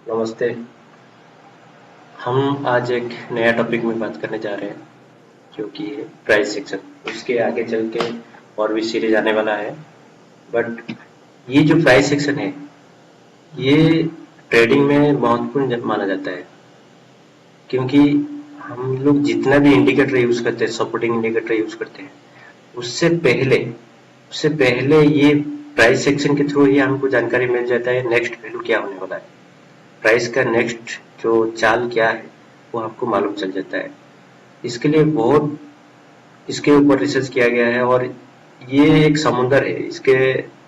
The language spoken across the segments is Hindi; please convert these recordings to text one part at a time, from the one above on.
नमस्ते। हम आज एक नया टॉपिक में बात करने जा रहे हैं जो कि है प्राइस सेक्शन। उसके आगे चल के और भी सीरीज आने वाला है। बट ये जो प्राइस सेक्शन है ये ट्रेडिंग में महत्वपूर्ण माना जाता है, क्योंकि हम लोग जितना भी इंडिकेटर यूज करते हैं, सपोर्टिंग इंडिकेटर यूज करते हैं, उससे पहले ये प्राइस सेक्शन के थ्रू ही हमको जानकारी मिल जाता है नेक्स्ट वैल्यू क्या होने वाला है। प्राइस का नेक्स्ट जो चाल क्या है वो आपको मालूम चल जाता है। इसके लिए बहुत इसके ऊपर रिसर्च किया गया है, और ये एक समुंदर है। इसके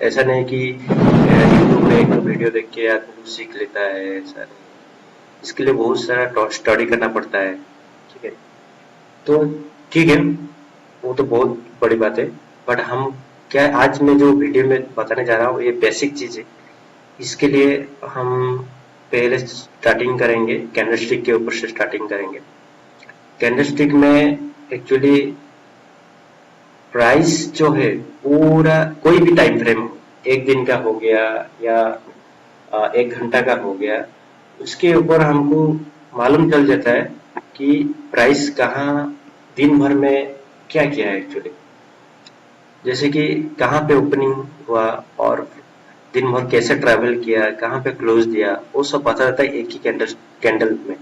ऐसा नहीं कि यूट्यूब में एक दो वीडियो देख के आदमी कुछ सीख लेता है, ऐसा नहीं। इसके लिए बहुत सारा स्टडी करना पड़ता है। ठीक है, तो ठीक है, वो तो बहुत बड़ी बात है। बट हम क्या आज मैं जो वीडियो में बताने जा रहा हूँ ये बेसिक चीज है। इसके लिए हम पहले स्टार्टिंग करेंगे, कैंडलस्टिक के ऊपर से स्टार्टिंग करेंगे। कैंडलस्टिक में एक्चुअली प्राइस जो है पूरा कोई भी टाइम फ्रेम हो, एक दिन का हो गया या एक घंटा का हो गया, उसके ऊपर हमको मालूम चल जाता है कि प्राइस कहाँ दिन भर में क्या किया है एक्चुअली। जैसे कि कहाँ पे ओपनिंग हुआ और दिन भर कैसे ट्रैवल किया, कहाँ पे क्लोज दिया, वो सब पता रहता है एक ही कैंडल में।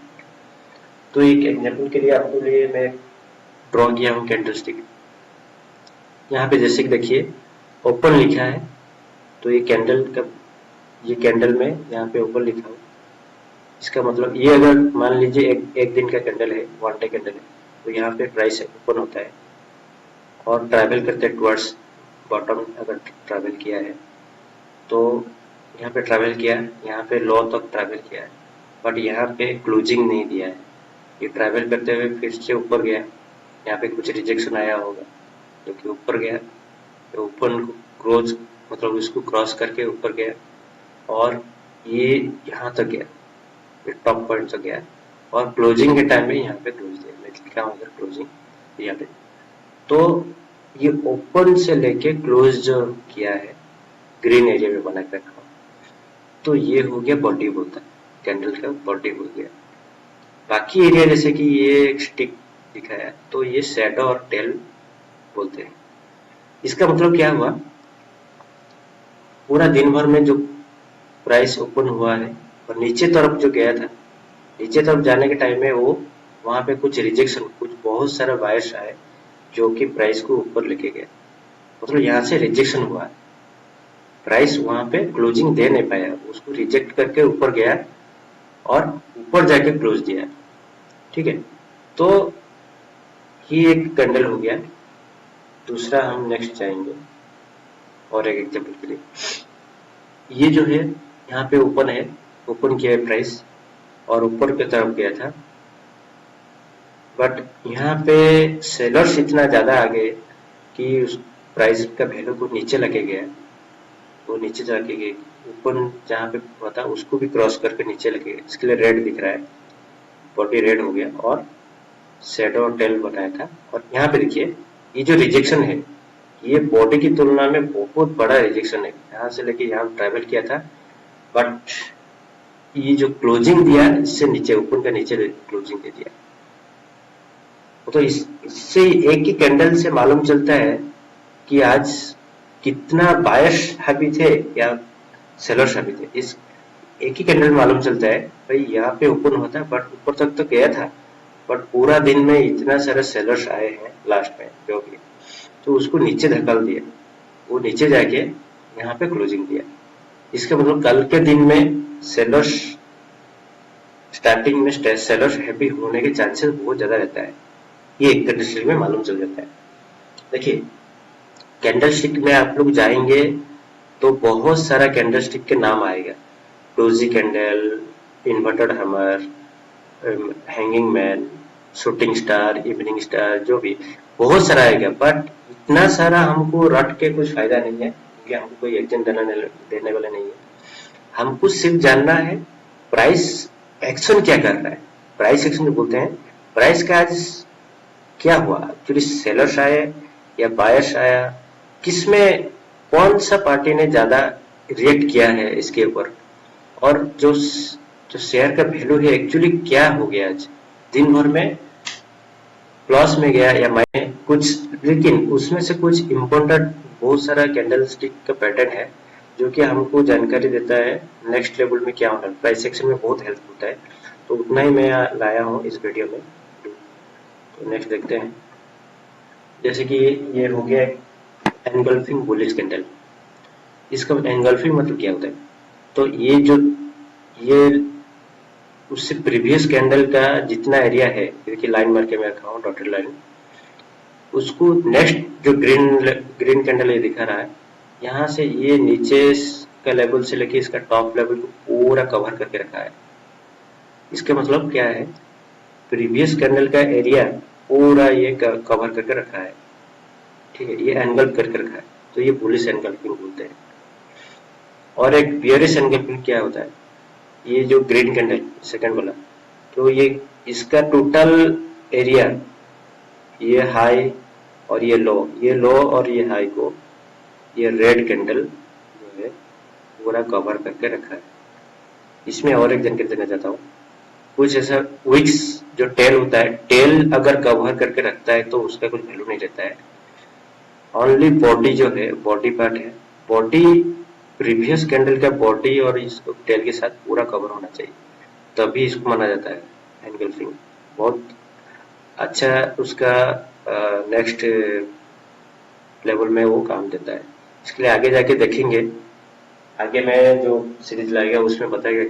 तो एक एग्जांपल के लिए आपके लिए मैं ड्रॉ किया हूँ कैंडलस्टिक। यहाँ पे जैसे कि देखिए ओपन लिखा है, तो ये कैंडल में यहाँ पे ओपन लिखा हो, इसका मतलब ये अगर मान लीजिए एक दिन का कैंडल है, वन डे कैंडल है, तो यहाँ पे प्राइस ओपन होता है और ट्रैवल करते हैं टुवर्ड्स बॉटम। अगर ट्रैवल किया है तो यहाँ पे ट्रैवल किया, यहाँ पे लो तक ट्रैवल किया है, बट यहाँ पे क्लोजिंग नहीं दिया है। ये ट्रैवल करते हुए फिर से ऊपर गया, यहाँ पे कुछ रिजेक्शन आया होगा जो कि ऊपर गया, तो ओपन क्लोज मतलब इसको क्रॉस करके ऊपर गया और ये यहाँ तक गया, ये टॉप पॉइंट तक गया, और क्लोजिंग के टाइम में यहाँ पे क्लोज दिया। मैं लिखा हूँ अगर क्लोजिंग यहाँ पे, तो ये ओपन से लेके क्लोज जो किया है ग्रीन एरिया में बना के रखा हूँ, तो ये हो गया बॉडी बोलता है, कैंडल का बॉडी हो गया। बाकी एरिया जैसे कि ये एक स्टिक दिखा है, तो ये शैडो और टेल बोलते हैं। इसका मतलब क्या हुआ, पूरा दिन भर में जो प्राइस ओपन हुआ है और नीचे तरफ जो गया था, नीचे तरफ जाने के टाइम में वो वहां पे कुछ रिजेक्शन, कुछ बहुत सारा बायर्स आए जो कि प्राइस को ऊपर लेके गए। मतलब यहाँ से रिजेक्शन हुआ, प्राइस वहां पे क्लोजिंग दे नहीं पाया, उसको रिजेक्ट करके ऊपर गया और ऊपर जाके क्लोज दिया। ठीक है, तो ये एक कैंडल हो गया। दूसरा हम नेक्स्ट जाएंगे और एक एग्जांपल के लिए। ये जो है यहाँ पे ओपन है, ओपन किया है प्राइस और ऊपर की तरफ गया था, बट यहाँ पे सेलर्स इतना ज्यादा आ गए कि उस प्राइस का वैल्यू को नीचे लगे गया, वो नीचे जाके गए, ऊपर जहाँ पे हुआ था उसको भी क्रॉस करके नीचे लगे गए। इसके लिए रेड दिख रहा है, बॉडी रेड हो गया और शैडो और टेल बनाया था। और यहाँ पे देखिए ये जो रिजेक्शन है ये बॉडी की तुलना में बहुत बड़ा रिजेक्शन है। यहाँ से लेके यहाँ ट्रैवल किया था, बट ये जो क्लोजिंग दिया इससे नीचे, ऊपर का नीचे क्लोजिंग दे दिया। तो इससे एक ही कैंडल से मालूम चलता है कि आज कितना बायर्स हैवी थे या सेलर्स हैवी थे। इस एक ही कैंडल में मालूम चलता है भाई यहाँ पे ओपन होता है, बट ऊपर तक तो गया था, बट पूरा दिन में इतना सारे सेलर्स आए हैं लास्ट में जो भी, तो उसको नीचे धकेल दिया, वो नीचे जाके यहाँ पे क्लोजिंग दिया। इसका मतलब कल के दिन में सेलर्स स्टार्टिंग में सेलर्स हैवी होने के चांसेस बहुत ज्यादा रहता है। ये एक कैंडलस्टिक में मालूम चल जाता है। देखिए कैंडलस्टिक में आप लोग जाएंगे तो बहुत सारा कैंडलस्टिक के नाम आएगा, doji candle, inverted hammer, hanging man, shooting star, evening star, जो भी बहुत सारा आएगा। बट इतना सारा हमको रट के कुछ फायदा नहीं है, क्योंकि हमको कोई एग्जाम देने वाला नहीं है। हमको सिर्फ जानना है प्राइस एक्शन क्या कर रहा है। प्राइस एक्शन जो बोलते हैं, प्राइस का आज क्या हुआ, एक्चुअली सेलर्स आए या बायर्स आया, किसमें कौन सा पार्टी ने ज्यादा रिएक्ट किया है इसके ऊपर। और जो जो शेयर का वैल्यू है एक्चुअली क्या हो गया आज दिन भर में, प्लस में गया या माइनस कुछ, लेकिन उसमें से कुछ इम्पोर्टेंट बहुत सारा कैंडल स्टिक का पैटर्न है जो कि हमको जानकारी देता है नेक्स्ट लेवल में क्या होना है, प्राइस सेक्शन में बहुत हेल्प होता है। तो उतना ही मैं लाया हूँ इस वीडियो में। तो नेक्स्ट देखते हैं, जैसे कि ये हो गया एनगल्फिंग बुलिश कैंडल। इसका एनगल्फिंग मतलब क्या होता है, तो ये जो ये उससे प्रीवियस कैंडल का जितना एरिया है, देखिए लाइन मार के मैं रखा हूँ डॉटेड लाइन, उसको नेक्स्ट जो ग्रीन ग्रीन कैंडल ये दिखा रहा है, यहाँ से ये नीचे का लेवल से लेके इसका टॉप लेवल को पूरा कवर करके रखा है। इसका मतलब क्या है, प्रीवियस कैंडल का एरिया पूरा ये कवर करके रखा है, ठीक है, ये एंगल करके रखा है, तो ये बुलिश एनगल्फिंग बोलते हैं। और एक बियरिश एनगल्फिंग क्या होता है, ये जो ग्रीन कैंडल सेकंड वाला, तो ये इसका टोटल एरिया, ये हाई और ये लो और ये हाई को ये रेड कैंडल जो है पूरा कवर करके रखा है। इसमें और एक जानकारी देना चाहता हूँ, कुछ ऐसा विक्स जो टेल होता है, टेल अगर कवर करके रखता है तो उसका कुछ वैल्यू नहीं रहता है। ओनली बॉडी जो है, बॉडी पार्ट है, बॉडी प्रीवियस कैंडल का बॉडी और इसको टेल के साथ पूरा कवर होना चाहिए, तभी इसको माना जाता है एनगल्फिंग। बहुत अच्छा उसका नेक्स्ट लेवल में वो काम देता है। इसके लिए आगे जाके देखेंगे, आगे मैं जो सीरीज लाएगा उसमें बताएगा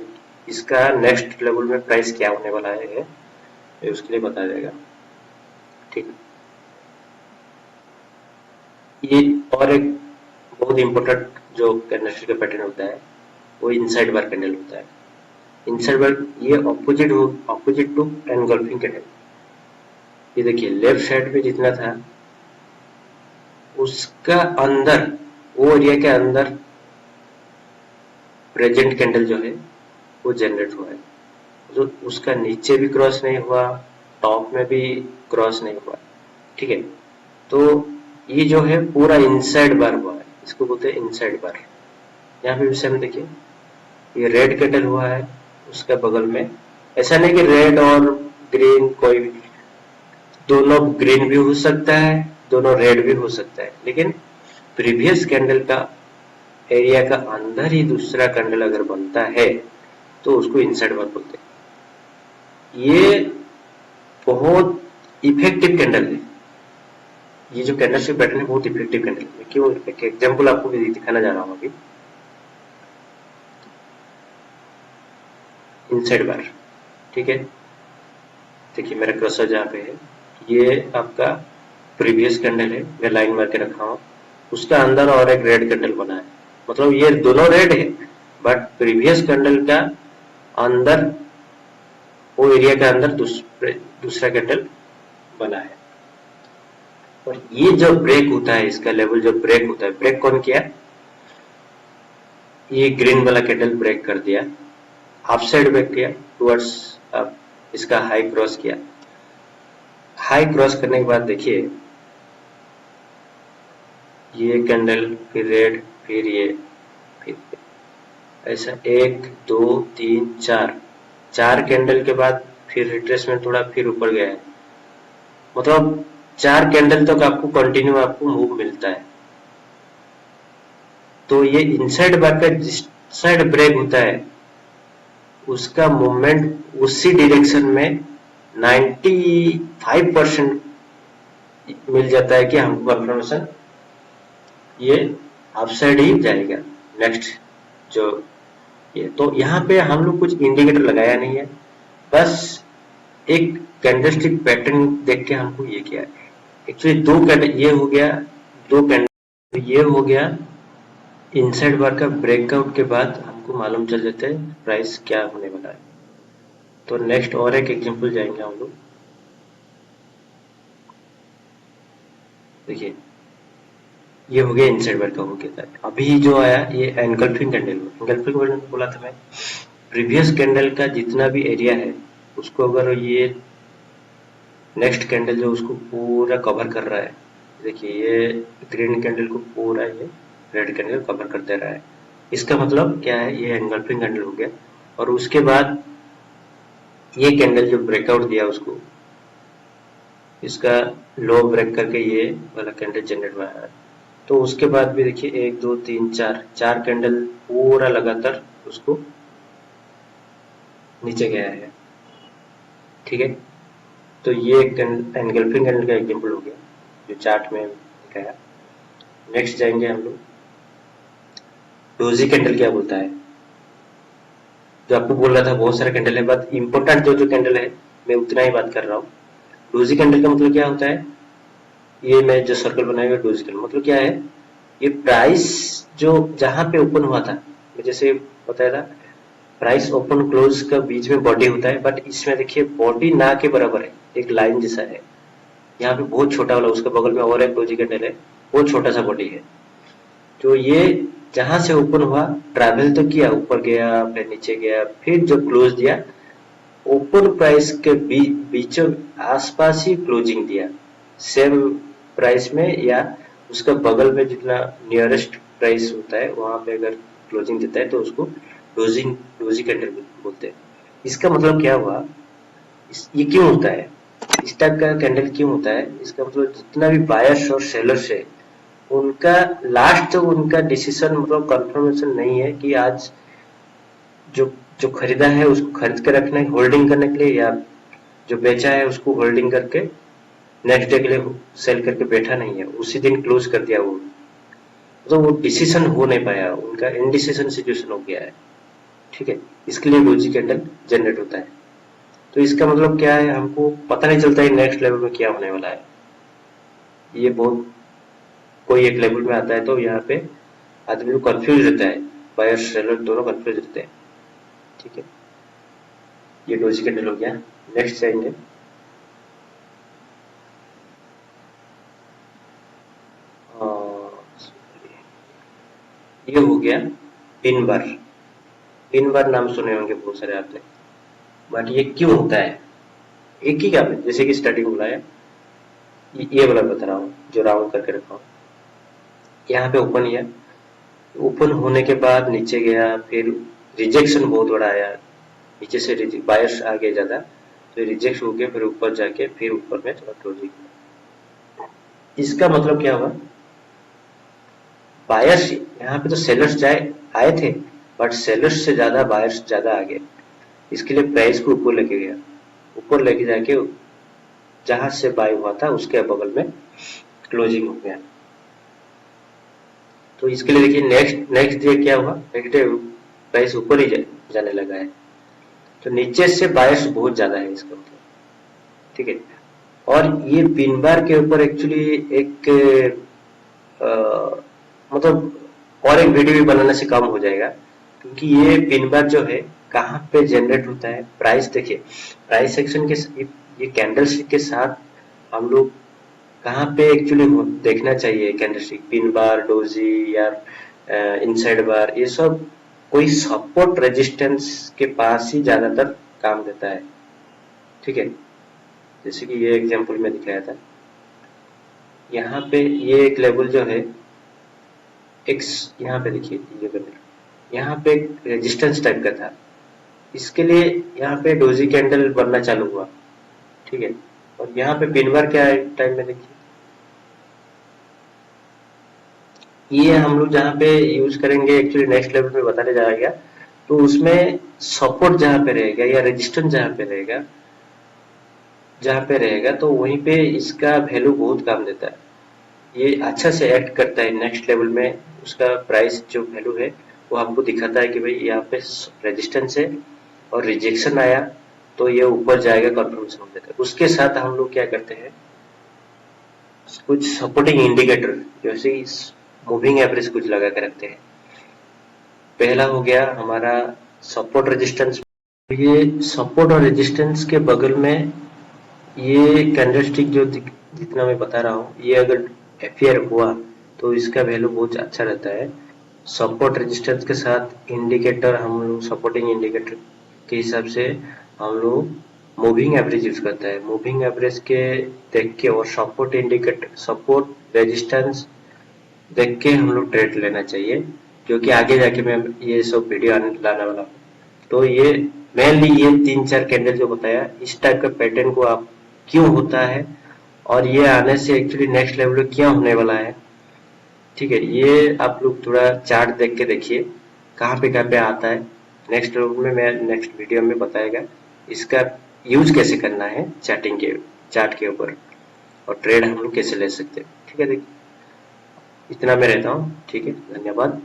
इसका नेक्स्ट लेवल में प्राइस क्या होने वाला है, ये उसके लिए बता देगा, ठीक है। ये और एक बहुत इंपॉर्टेंट जो कैंडलस्टिक का पैटर्न होता है वो इनसाइड बार कैंडल होता है। इनसाइड बार ये ऑपोजिट टू एनगल्फिंग कैंडल। ये देखिए लेफ्ट साइड पे जितना था उसका अंदर, वो एरिया के अंदर प्रेजेंट कैंडल जो है वो जनरेट हुआ है, जो उसका नीचे भी क्रॉस नहीं हुआ, टॉप में भी क्रॉस नहीं हुआ, ठीक है। तो ये जो है पूरा इनसाइड बार हुआ है, इसको बोलते हैं इनसाइड बार। यहाँ पे भी सेम देखिए, ये रेड कैंडल हुआ है, उसका बगल में, ऐसा नहीं कि रेड और ग्रीन कोई भी, दोनों ग्रीन भी हो सकता है, दोनों रेड भी हो सकता है, लेकिन प्रीवियस कैंडल का एरिया का अंदर ही दूसरा कैंडल अगर बनता है तो उसको इनसाइड बार बोलते हैं। ये बहुत इफेक्टिव कैंडल है, ये जो कैंडलस्टिक पैटर्न है बहुत इफेक्टिव कैंडल है। क्यों, एक एग्जांपल आपको भी दिखाना जा रहा हूँ अभी। इनसाइड बार, ठीक है, देखिए मेरा कर्सर जहाँ पे है, ये आपका प्रीवियस कैंडल है, मैं लाइन मार के रखा हूँ, उसका अंदर और एक रेड कैंडल बना है, मतलब ये दोनों रेड है, बट प्रीवियस कैंडल का अंदर, वो एरिया के अंदर दूसरा कैंडल बना है। और ये जो ब्रेक होता है, इसका लेवल जो ब्रेक होता है, ब्रेक कौन किया, ये ग्रीन वाला कैंडल ब्रेक कर दिया, हाफ साइड ब्रेक किया टुवर्ड्स अप, इसका हाई क्रॉस किया। हाई क्रॉस करने के बाद देखिए ये कैंडल, फिर रेड, फिर ये, फिर ऐसा एक दो तीन चार, चार कैंडल के बाद फिर रिट्रेसमेंट, थोड़ा फिर ऊपर गया है, मतलब चार कैंडल तक आपको कंटिन्यू आपको मूव मिलता है। तो ये इनसाइड बार का जिस साइड ब्रेक होता है उसका मूवमेंट उसी डायरेक्शन में 95% मिल जाता है कि हमको कंफर्मेशन ये अप साइड ही जाएगा नेक्स्ट जो ये। तो यहाँ पे हम लोग कुछ इंडिकेटर लगाया नहीं है, बस एक कैंडलस्टिक पैटर्न देख के हमको ये किया है। एक्चुअली दो कैंडल ये हो गया, दो कैंडल ये हो गया, इनसाइड बार का ब्रेकआउट के बाद हमको मालूम चल जाता है प्राइस क्या होने वाला है। तो नेक्स्ट और एक एग्जांपल जाएंगे हम लोग, देखिए ये हो गया इनसाइड बार का हो गया था। अभी जो आया ये एनगल्फिंग कैंडल, एनगल्फिंग कैंडल बोला था मैं, प्रीवियस कैंडल का जितना भी एरिया है उसको अगर ये नेक्स्ट कैंडल जो उसको पूरा कवर कर रहा है, देखिए ये ग्रीन कैंडल को पूरा ये रेड कैंडल कवर कर दे रहा है, इसका मतलब क्या है, ये एनगल्फिंग कैंडल हो गया। और उसके बाद ये कैंडल जो ब्रेकआउट दिया उसको, इसका लो ब्रेक करके ये वाला कैंडल जनरेट हुआ है। तो उसके बाद भी देखिए 1 2 3 4 चार कैंडल पूरा लगातार उसको नीचे गया है। ठीक है, तो ये एनगल्फिंग कैंडल का एग्जाम्पल हो गया जो चार्ट में दिखाया। नेक्स्ट जाएंगे हम लोग, डोजी कैंडल क्या बोलता है। जो आपको बोल रहा था बहुत सारे कैंडल है, बट इंपॉर्टेंट जो जो कैंडल है मैं उतना ही बात कर रहा हूँ। डोजी कैंडल का मतलब क्या होता है, ये मैं जो सर्कल बनाया हुआ डोजी कैंडल मतलब क्या है, ये प्राइस जो जहां पे ओपन हुआ था, मैं जैसे बताया था प्राइस ओपन क्लोज का बीच में बॉडी होता है, बट इसमें देखिए बॉडी ना के बराबर है, एक लाइन जैसा है। यहाँ पे बहुत छोटा वाला उसके बगल में और एक डोजी कैंडल है, बहुत छोटा सा बॉडी है। तो ये जहां से ओपन हुआ ट्रैवल तो किया, ऊपर गया फिर नीचे गया, फिर जो क्लोज दिया ओपन प्राइस के बीचों आसपास ही क्लोजिंग दिया, सेम प्राइस में या उसका बगल में जितना नियरेस्ट प्राइस होता है वहां पे अगर क्लोजिंग देता है तो उसको डोजी कैंडल बोलते हैं। इसका मतलब क्या हुआ, ये क्यों होता है, इस टाइप का कैंडल क्यों होता है, इसका मतलब जितना भी बायर्स और सेलर्स है उनका लास्ट तक उनका डिसीजन मतलब कंफर्मेशन नहीं है कि आज जो जो खरीदा है उसको खरीद के रखना है होल्डिंग करने के लिए, या जो बेचा है उसको होल्डिंग करके नेक्स्ट डे के लिए सेल करके बैठा नहीं है, उसी दिन क्लोज कर दिया वो। तो वो डिसीजन हो नहीं पाया, उनका इनडिसीजन सिचुएशन हो गया है। ठीक है, इसके लिए डोजी कैंडल जनरेट होता है। तो इसका मतलब क्या है, हमको पता नहीं चलता है नेक्स्ट लेवल में क्या होने वाला है। ये बहुत कोई एक लेवल में आता है तो यहाँ पे आदमी को कंफ्यूज रहता है, बायर सेलर दोनों कंफ्यूज रहते हैं। ठीक है, ये डोजी कैंडल हो गया। नेक्स्ट जाएंगे, ये हो गया पिन बार। पिन बार नाम सुने होंगे बहुत सारे आपने, बट ये क्यों होता है, एक ही क्या है जैसे कि स्टार्टिंग बोला है, ये वाला बता रहा हूँ जो राउंड करके रखा हूँ। यहाँ पे ओपन किया, ओपन होने के बाद नीचे गया, फिर रिजेक्शन बहुत बड़ा आया, नीचे से बायर्स आ गए ज्यादा, तो रिजेक्ट हो गया, फिर ऊपर जाके फिर ऊपर में थोड़ा क्लोजिंग। इसका मतलब क्या हुआ, बायर्स यहाँ पे तो सेलर्स जाए आए थे, बट सेलर्स से ज्यादा बायर्स ज्यादा आ गए, इसके लिए प्राइस को ऊपर लेके गया, ऊपर लेके जाके जहां से बाय हुआ था उसके बगल में क्लोजिंग हो गया। तो इसके लिए देखिए नेक्स्ट नेक्स्ट डे क्या हुआ, नेक्स्ट डे प्राइस ऊपर ही जाने लगा है, तो नीचे से बायर्स बहुत ज्यादा है इसका मतलब। ठीक है, और ये पिन बार के ऊपर एक्चुअली एक मतलब और एक वीडियो भी बनाने से काम हो जाएगा, क्योंकि ये पिन बार जो है कहाँ पे जनरेट होता है, प्राइस देखिए प्राइस सेक्शन के ये कैंडलस्टिक के साथ हम लोग कहाँ पे एक्चुअली देखना चाहिए कैंडलस्टिक, पिन बार डोजी या इनसाइड बार, ये सब कोई सपोर्ट रेजिस्टेंस के पास ही ज्यादातर काम देता है। ठीक है, जैसे कि ये एग्जांपल में दिखाया था, यहाँ पे ये एक लेवल जो है एक, यहाँ पे देखिए ये लेवल यहाँ पे एक रेजिस्टेंस टाइप का था, इसके लिए यहाँ पे डोजी कैंडल बनना चालू हुआ। ठीक है, और यहाँ पे पिन बार क्या है टाइम में देखिए, ये हम लोग जहाँ पे यूज करेंगे एक्चुअली नेक्स्ट लेवल में बताने जाएगा, तो उसमें सपोर्ट जहाँ पे रहेगा या रेजिस्टेंस जहाँ पे रहेगा तो वहीं पे इसका वैल्यू बहुत काम देता है, ये अच्छा से एक्ट करता है नेक्स्ट लेवल में, उसका प्राइस जो वैल्यू है वो हमको दिखाता है कि भाई यहाँ पे रेजिस्टेंस है और रिजेक्शन आया तो ये ऊपर जाएगा, कंफर्मेशन हो जाता है। उसके साथ हम लोग क्या करते हैं, कुछ सपोर्टिंग इंडिकेटर जैसे मूविंग एवरेज कुछ लगा के रखते हैं। पहला हो गया हमारा सपोर्ट रेजिस्टेंस, ये सपोर्ट और रेजिस्टेंस के बगल में ये कैंडलस्टिक जो जितना मैं बता रहा हूँ ये अगर अपियर हुआ तो इसका वैल्यू बहुत अच्छा रहता है। सपोर्ट रेजिस्टेंस के साथ इंडिकेटर हम लोग सपोर्टिंग इंडिकेटर के हिसाब से हम लोग मूविंग एवरेज यूज करता है, मूविंग एवरेज के देख के और सपोर्ट इंडिकेटर सपोर्ट रेजिस्टेंस देख के हम लोग ट्रेड लेना चाहिए, जो कि आगे जाके मैं ये सब वीडियो लाने वाला हूँ। तो ये मेनली ये 3-4 कैंडल जो बताया, इस टाइप का पैटर्न को आप क्यों होता है और ये आने से एक्चुअली नेक्स्ट लेवल पे क्या होने वाला है। ठीक है, ये आप लोग थोड़ा चार्ट देख के देखिए कहाँ पे आता है। नेक्स्ट में मैं नेक्स्ट वीडियो में बताएगा इसका यूज कैसे करना है चार्टिंग के चार्ट के ऊपर, और ट्रेड हम लोग कैसे ले सकते हैं। ठीक है, देखिए इतना मैं रहता हूँ। ठीक है, धन्यवाद।